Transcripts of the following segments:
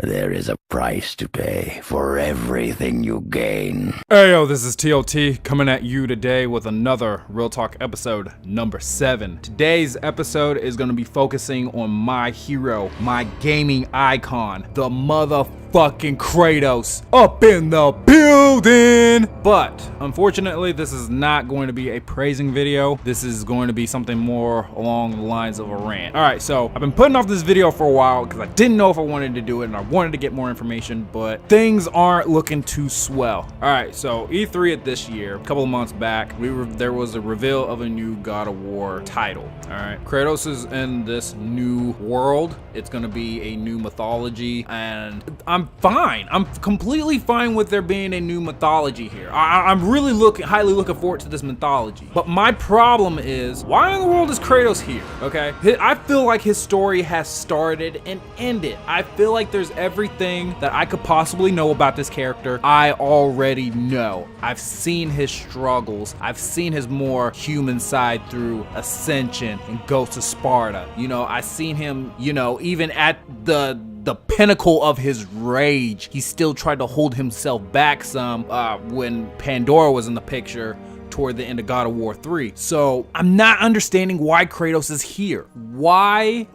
There is a price to pay for everything you gain. Hey yo, this is T.O.T. coming at you today with another Real Talk episode number 7. Today's episode is going to be focusing on my hero, my gaming icon, the motherfucking Kratos, up in the building. But unfortunately, this is not going to be a praising video. This is going to be something more along the lines of a rant. All right, so I've been putting off this video for a while because I didn't know if I wanted to do it and I wanted to get more information, but things aren't looking too swell. All right, so E3 at this year, a couple of months back, there was a reveal of a new God of War title. All right, Kratos is in this new world. It's going to be a new mythology, and I'm fine. I'm completely fine with there being a new mythology here. I'm really highly looking forward to this mythology. But my problem is, why in the world is Kratos here? Okay, I feel like his story has started and ended. I feel like there's everything that I could possibly know about this character. I already know. I've seen his struggles. I've seen his more human side through Ascension and Ghost of Sparta. You know, I've seen him, you know, even at the pinnacle of his rage, he still tried to hold himself back some when Pandora was in the picture toward the end of God of War 3. So I'm not understanding why Kratos is here. Why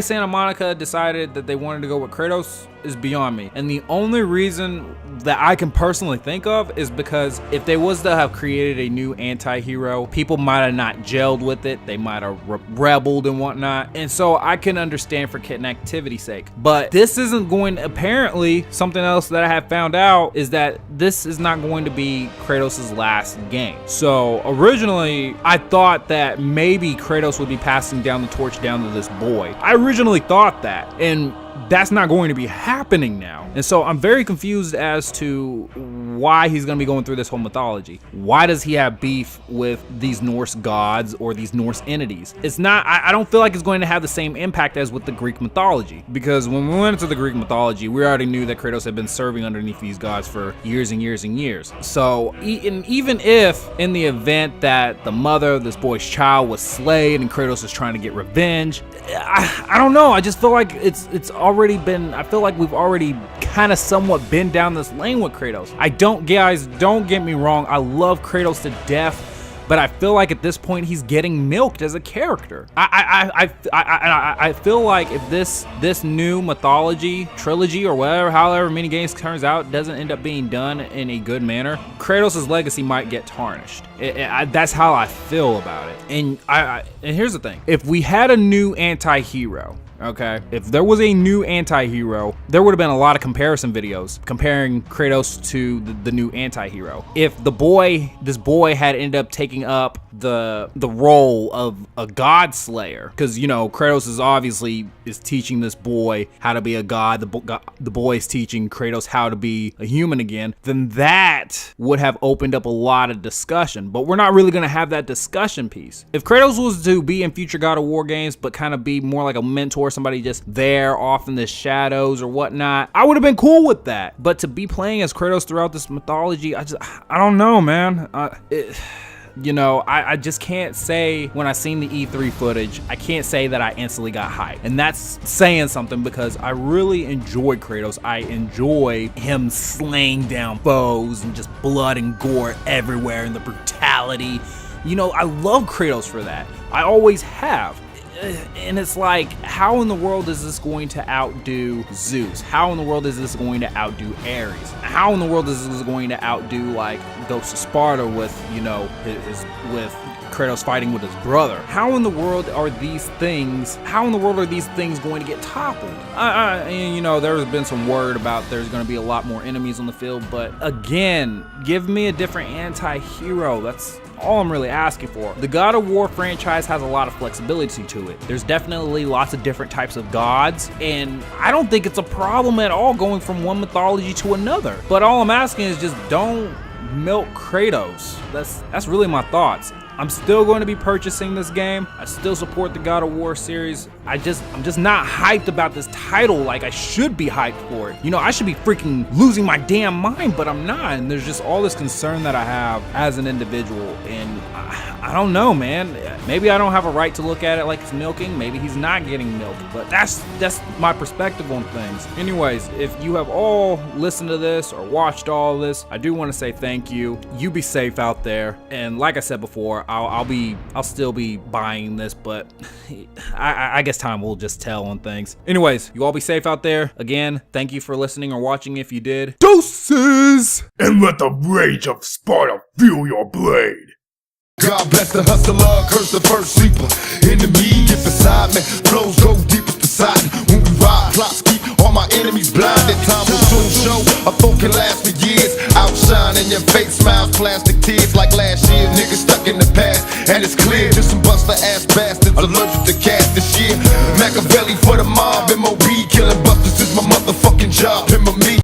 Santa Monica decided that they wanted to go with Kratos is beyond me. And the only reason that I can personally think of is because if they was to have created a new anti-hero, people might have not gelled with it. They might have rebelled and whatnot. And so I can understand for connectivity's sake. But this isn't going, apparently something else that I have found out is that this is not going to be Kratos' last game. So originally I thought that maybe Kratos would be passing down the torch down to this boy. I originally thought that, and that's not going to be happening now. And so I'm very confused as to why he's going to be going through this whole mythology. Why does he have beef with these Norse gods or these Norse entities? It's not, I don't feel like it's going to have the same impact as with the Greek mythology, because when we went into the Greek mythology, we already knew that Kratos had been serving underneath these gods for years and years and years. So even if in the event that the mother of this boy's child was slayed and Kratos is trying to get revenge, I don't know. I just feel like it's already been, I feel like we've already kind of somewhat been down this lane with Kratos. Guys, don't get me wrong. I love Kratos to death, but I feel like at this point he's getting milked as a character. I feel like if this new mythology trilogy or whatever, however many games turns out, doesn't end up being done in a good manner, Kratos' legacy might get tarnished. That's how I feel about it. And here's the thing: if we had a new anti-hero, okay, if there was a new anti-hero, there would have been a lot of comparison videos comparing Kratos to the new anti-hero. If this boy had ended up taking up the role of a god slayer, because, you know, Kratos is obviously teaching this boy how to be a god, the boy is teaching Kratos how to be a human again, then that would have opened up a lot of discussion. But we're not really going to have that discussion piece. If Kratos was to be in future God of War games but kind of be more like a mentor, somebody just there off in the shadows or whatnot, I would have been cool with that. But to be playing as Kratos throughout this mythology, I don't know, man. You know, I just can't say, when I seen the E3 footage, I can't say that I instantly got hyped. And that's saying something, because I really enjoy Kratos. I enjoy him slaying down foes and just blood and gore everywhere and the brutality. You know, I love Kratos for that. I always have. And it's like, how in the world is this going to outdo Zeus? How in the world is this going to outdo Ares? How in the world is this going to outdo, like, Ghost of Sparta with, you know, with Kratos fighting with his brother? How in the world are these things going to get toppled? And, you know, there's been some word about there's going to be a lot more enemies on the field, but again, give me a different anti-hero. That's all I'm really asking for. The God of War franchise has a lot of flexibility to it. There's definitely lots of different types of gods, and I don't think it's a problem at all going from one mythology to another. But all I'm asking is just don't milk Kratos. That's really my thoughts. I'm still going to be purchasing this game. I still support the God of War series. I'm just not hyped about this title like I should be hyped for it. You know, I should be freaking losing my damn mind, but I'm not. And there's just all this concern that I have as an individual, and I don't know, man. Maybe I don't have a right to look at it like it's milking. Maybe he's not getting milked, but that's my perspective on things. Anyways, if you have all listened to this or watched all this, I do want to say thank you. You be safe out there. And like I said before, I'll still be buying this, but I guess time will just tell on things. Anyways, you all be safe out there. Again, thank you for listening or watching if you did. Deuces! And let the rage of Sparta fuel your blade. God bless the hustler, curse the first sleeper. Enemy get beside me, flows go deepest beside me. When we ride, clocks keep all my enemies blinded. Time will soon show, a thought can last for years. Outshining your fake smiles, plastic tears like last year. Niggas stuck in the past, and it's clear. Just some buster ass bastards allergic to cash this year. Machiavelli for the mob, MOB killing busters is my motherfucking job. Him or me.